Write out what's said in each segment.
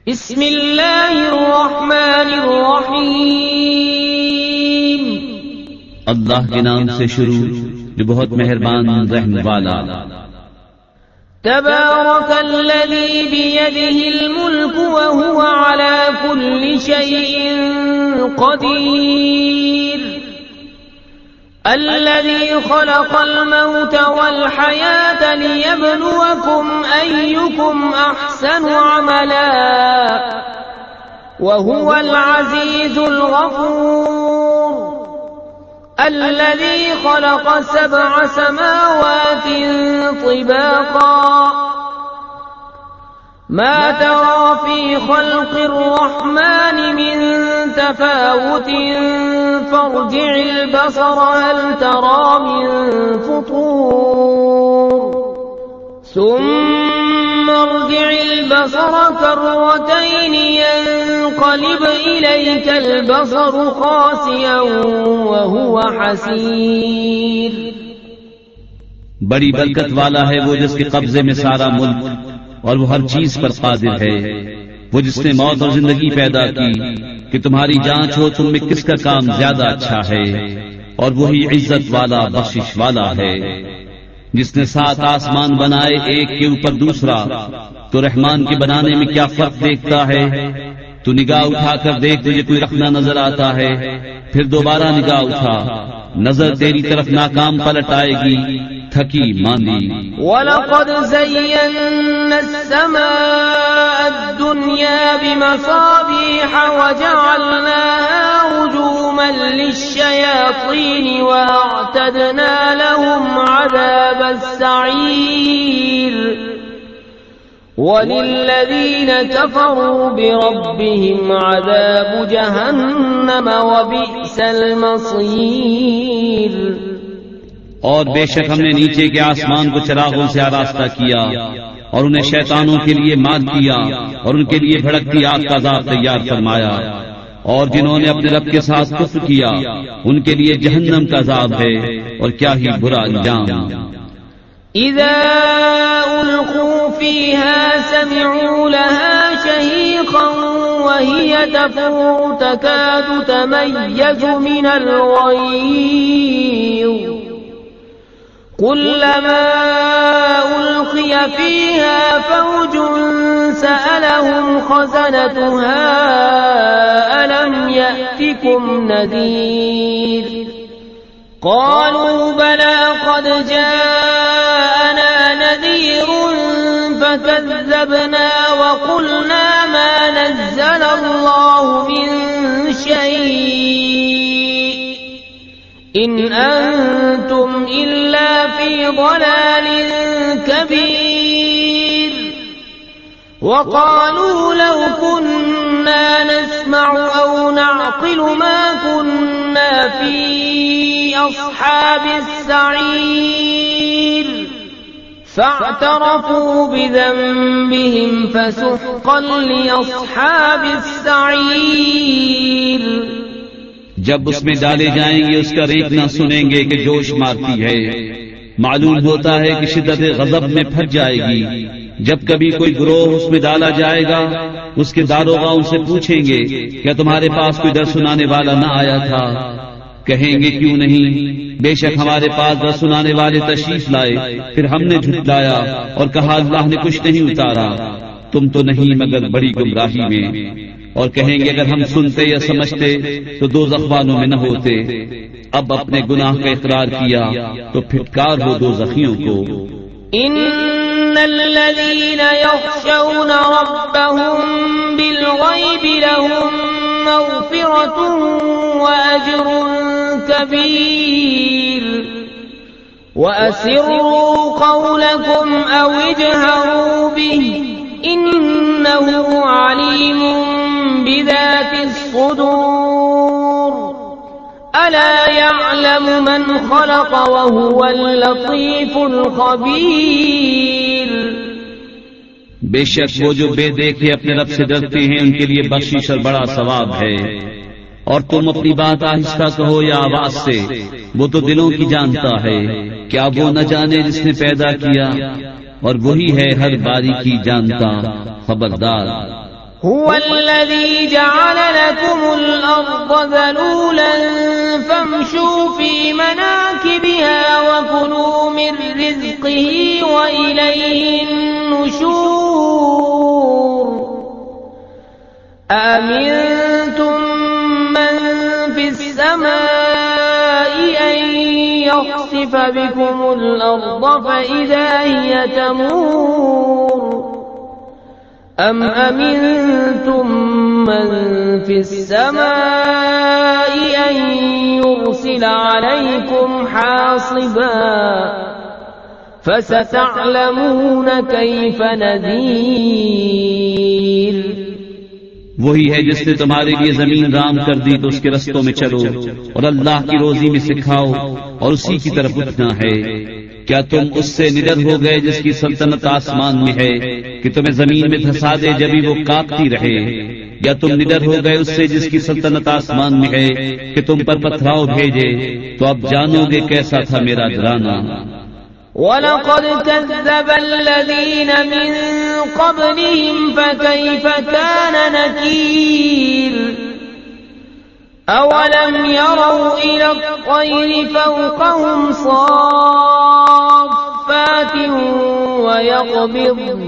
بسم اللہ الرحمن الرحیم، اللہ کے نام سے شروع جو بہت مہربان رحم والا۔ تبارک الذی بیدہ الملک وہو علی کل شیء قدیر، الذي خلق الموت والحياة ليبلوكم أيكم أحسن عملا وهو العزيز الغفور، الذي خلق 7 سماوات طباقا ما ترى في خلق الرحمن من تفاوت فارجع البصر هل ترى من فطور ثم ارجع البصر كرتين ينقلب إليك البصر خاسئا وهو حسير۔ بڑی برکت والا ہے وہ جس کے قبضے میں سارا ملک اور وہ ہر چیز پر قادر ہے، وہ جس نے موت اور زندگی پیدا کی کہ تمہاری جانچ ہو تم میں کس کا کام زیادہ اچھا ہے، اور وہی عزت والا بخشش والا ہے۔ جس نے 7 آسمان بنائے ایک کے اوپر دوسرا، تو رحمان کے بنانے میں کیا فرق دیکھتا ہے؟ تو نگاہ اٹھا کر دیکھ تجھے کوئی رکھنا نظر آتا ہے، پھر دوبارہ نگاہ اٹھا، نظر تیری طرف ناکام پلٹ آئے گی، تھکی ماندی۔ وَلَقَدْ زَيَّنَّا السَّمَاءَ الدُّنْيَا بِمَصَابِيحَ وَجَعَلْنَاهَا رُجُومًا لِلشَّيَاطِينِ وَأَعْتَدْنَا لَهُمْ عَذَابَ السَّعِيرِ، وَلِلَّذِينَ كَفَرُوا بِرَبِّهِمْ عَذَابُ جَهَنَّمَ وَبِئْسَ الْمَصِيرُ۔ اور بے شک ہم نے نیچے کے آسمان کو چراغوں سے آراستہ کیا اور انہیں شیطانوں کے لیے مال کیا اور ان کے لیے بھڑکتی آگ کا عذاب تیار فرمایا، اور جنہوں نے اپنے رب کے ساتھ کفر کیا ان کے لیے جہنم کا عذاب ہے، اور کیا ہی برا انجام۔ اذا القوا فيها سمعوا لها شهيقا وهي تفور تكاد تميز من الغيظ، كلما ألقي فيها فوج سألهم خزنتها ألم يأتكم نذير، قالوا بلى قد جاءنا نذير فكذبنا وقلنا ما نزل الله من شيء إن أنتم إلا في ضلال كبير، وقالوا لو كنا نسمع أو نعقل ما كنا في أصحاب السعير، فاعترفوا بذنبهم فسحقا لأصحاب السعير۔ جب اس میں ڈالے جائیں گے اس کا ریکنا سنیں گے کہ جوش مارتی ہے، معلوم ہوتا ہے کہ شدت غضب میں پھٹ جائے گی۔ جب کبھی کوئی گروہ اس میں ڈالا جائے گا اس کے داروغہ ان سے پوچھیں گے کیا تمہارے پاس کوئی در سنانے والا نہ آیا تھا؟ کہیں گے کیوں نہیں، بے شک ہمارے پاس در سنانے والے تشریف لائے، پھر ہم نے جھٹلایا اور کہا اللہ نے کچھ نہیں اتارا، تم تو نہیں مگر بڑی گمراہی میں۔ اور کہیں گے اگر ہم سنتے یا سمجھتے تو دوزخ والوں میں نہ ہوتے، اب اپنے گناہ کا اقرار کیا تو پھٹکار ہو دوزخیوں کو۔ ان الذين يخشون ربهم بالغيب لهم مغفرة وأجر كبير، وأسروا قولكم أو اجهروا به إنه عليم بذات الصدور، ألا يعلم من خلق وهو اللطيف الخبير۔ بے شک وہ جو بے دیکھے اپنے رب سے ڈرتے ہیں ان کے لیے بخشش اور بڑا ثواب ہے۔ اور تم اپنی بات آہستہ کہو یا آواز سے، وہ تو دلوں کی جانتا ہے، کیا وہ نہ جانے جس نے پیدا کیا، اور وہی ہے ہر باریکی جانتا خبردار۔ هو الذي جعل لكم الأرض ذلولا فامشوا في مناكبها وكلوا من رزقه وإليه النشور أأمنتم من في السماء أن يخسف بكم الأرض فإذا هي تمور أم أمنتم من في السماء أن يرسل عليكم حاصبا فستعلمون كيف نذير وہی ہے جس نے تمہارے لیے زمین رام کر دی تو اس کے رستوں میں چلو اور اللہ کی روزی میں سکھاؤ اور اسی کی طرف اٹھنا ہے۔ کیا تم اس سے نڈر ہو گئے جس کی سلطنت آسمان میں ہے کہ تمہیں زمین میں دھسا دے جبھی وہ کاپتی رہے، یا تم نڈر ہو گئے اس سے جس کی سلطنت آسمان میں ہے کہ تم پر پتھراؤ بھیجے؟ تو اب جانو گے کیسا تھا میرا ڈرانا۔ وَلَقَدْ كَذَّبَ الَّذِينَ مِن قَبْلِهِمْ فَكَيْفَ كَانَ نَكِيرِ أَوَلَمْ يَرَوْا إِلَى الطَّيْرِ فَوْقَهُمْ صَافَّاتٍ وَيَقْبِضْنَ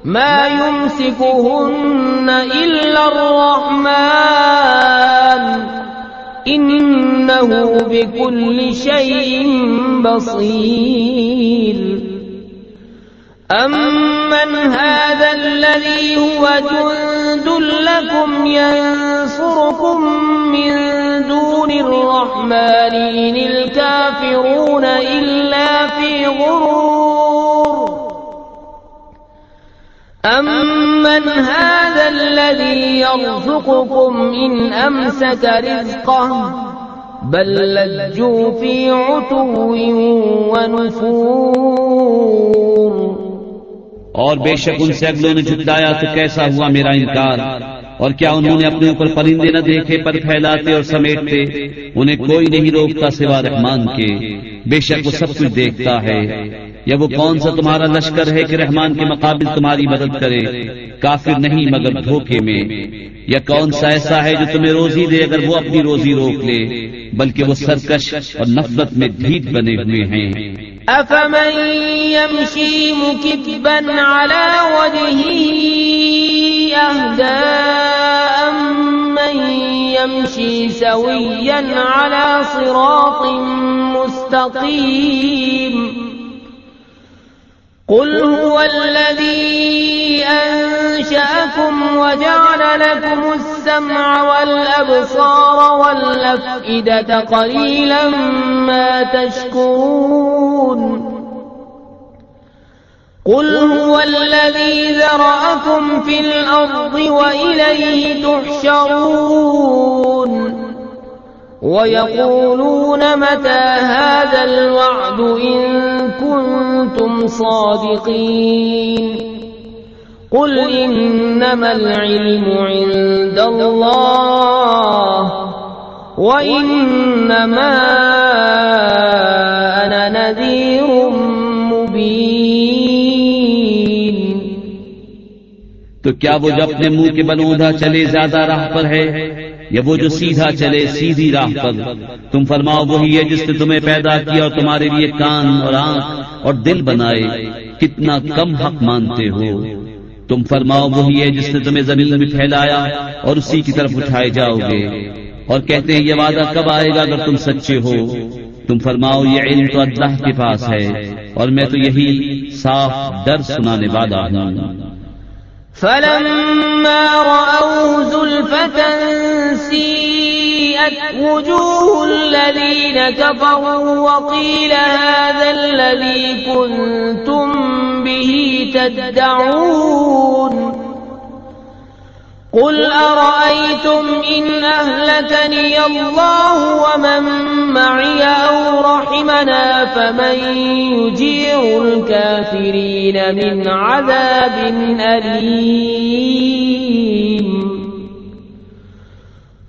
مَا يُمْسِكُهُنَّ إِلَّا الرَّحْمَنُ إِنَّهُ بِكُلِّ شَيْءٍ بَصِيرٌ أَمَّنْ هَذَا الَّذِي هُوَ جُندٌ لَكُمْ يَنصُرُكُم مِّن دُونِ الرَّحْمَنِ إِنِ الْكَافِرُونَ إِلَّا فِي غُرُورٍ أَمَّنْ هَذَا الَّذِي يَرْزُقُكُمْ إِنْ أَمْسَكَ رِزْقَهُ بَل لَّجُّوا فِي عُتُوٍّ وَنُفُورٍ۔ اور بے شک ان سے اگلوں نے جھٹلایا تو کیسا ہوا میرا انکار، اور کیا انہوں نے اپنے اوپر پرندے نہ دیکھے پر پھیلاتے اور سمیٹتے؟ انہیں کوئی نہیں روکتا سوا رحمان کے، بے شک وہ سب کچھ دیکھتا ہے۔ یا وہ کون سا تمہارا لشکر ہے کہ رحمان کے مقابل تمہاری مدد کرے؟ کافر نہیں مگر دھوکے میں۔ یا کون سا ایسا ہے جو تمہیں روزی دے اگر وہ اپنی روزی روک لے؟ بلکہ وہ سرکش اور نفرت میں ڈھیٹ بنے ہوئے ہیں۔ أَفَمَن يَمْشِي مُكِبًّا عَلَى وَجْهِهِ أَهْدَىٰ أَمَّن يَمْشِي سَوِيًّا عَلَى صِرَاطٍ مُّسْتَقِيمٍ قُلْ هُوَ الَّذِي أَنشَأَكُمْ وَجَعَلَ لَكُمُ السَّمْعَ وَالْأَبْصَارَ وَالْأَفْئِدَةَ قَلِيلًا مَا تَشْكُرُونَ قُلْ هُوَ الَّذِي ذَرَأَكُمْ فِي الْأَرْضِ وَإِلَيْهِ تُحْشَرُونَ وَيَقُولُونَ مَتَى هَذَا الْوَعْدُ إِن كُنتُمْ صَادِقِينَ قُلْ إِنَّمَا الْعِلْمُ عِندَ اللَّهِ وَإِنَّمَا أَنَا نَذِيرٌ مُبِينٌ۔ تو کیا وہ جو اپنے منہ کے بل اوندا چلے زیادہ راہ پر ہے، یا وہ جو سیدھا چلے سیدھی راہ پر؟ تم فرماؤ وہی ہے جس نے تمہیں پیدا کیا اور تمہارے لیے کان اور آنکھ اور دل بنائے، کتنا کم حق مانتے ہو۔ تم فرماؤ وہی ہے جس نے تمہیں زمین میں پھیلایا اور اسی کی طرف اٹھائے جاؤ گے، اور کہتے ہیں یہ وعدہ کب آئے گا اگر تم سچے ہو؟ تم فرماؤ یہ علم تو اللہ کے پاس ہے اور میں تو یہی صاف ڈر سنانے والا ہوں۔ فَلَمَّا رَأَوْهُ زُلْفَةً سِيئَتْ وُجُوهُ الَّذِينَ كَفَرُوا وَقِيلَ هَذَا الَّذِي كُنتُم بِهِ تَدَّعُونَ قُلْ أَرَأَيْتُمْ إِنْ أَهْلَكَنِيَ اللَّهُ وَمَن مَّعِيَ أَوْ رَحِمَنَا فَمَن يُجِيرُ الْكَافِرِينَ مِنْ عَذَابٍ أَلِيمٍ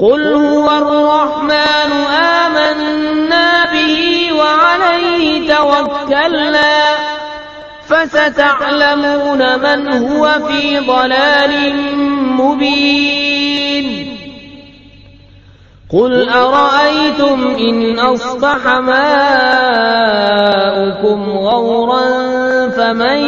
قُلْ هُوَ الرَّحْمَنُ آمَنَّا بِهِ وَعَلَيْهِ تَوَكَّلْنَا فَسَتَعْلَمُونَ مَنْ هُوَ فِي ضَلَالٍ قل أرأيتم إن أصبح ماؤكم غورا فمن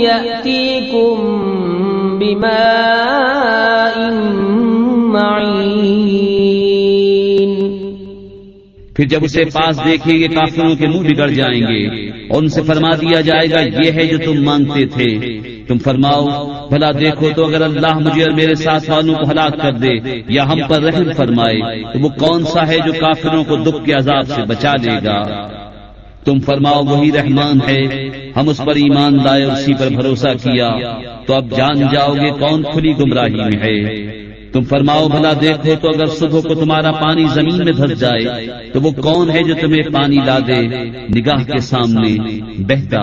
يأتيكم بماء معين. پھر جب اسے پاس دیکھیں گے کافروں کے منہ بگڑ جائیں گے اور ان سے فرما دیا جائے گا یہ ہے جو تم مانگتے تھے. تم فرماؤ بھلا دیکھو تو اگر اللہ مجھے اور میرے ساتھ والوں کو ہلاک کر دے یا ہم پر رحم فرمائے تو وہ کون سا ہے جو کافروں کو دکھ کے عذاب سے بچا لے گا. تم فرماؤ وہی رحمان ہے، ہم اس پر ایمان لائے اور اسی پر بھروسہ کیا تو اب جان جاؤ گے کون کھلی گمراہی میں ہے. تم فرماؤ بھلا دیکھو تو اگر صبح کو تمہارا پانی زمین میں دھس جائے تو وہ کون ہے جو تمہیں پانی لا دے نگاہ کے سامنے بہتا.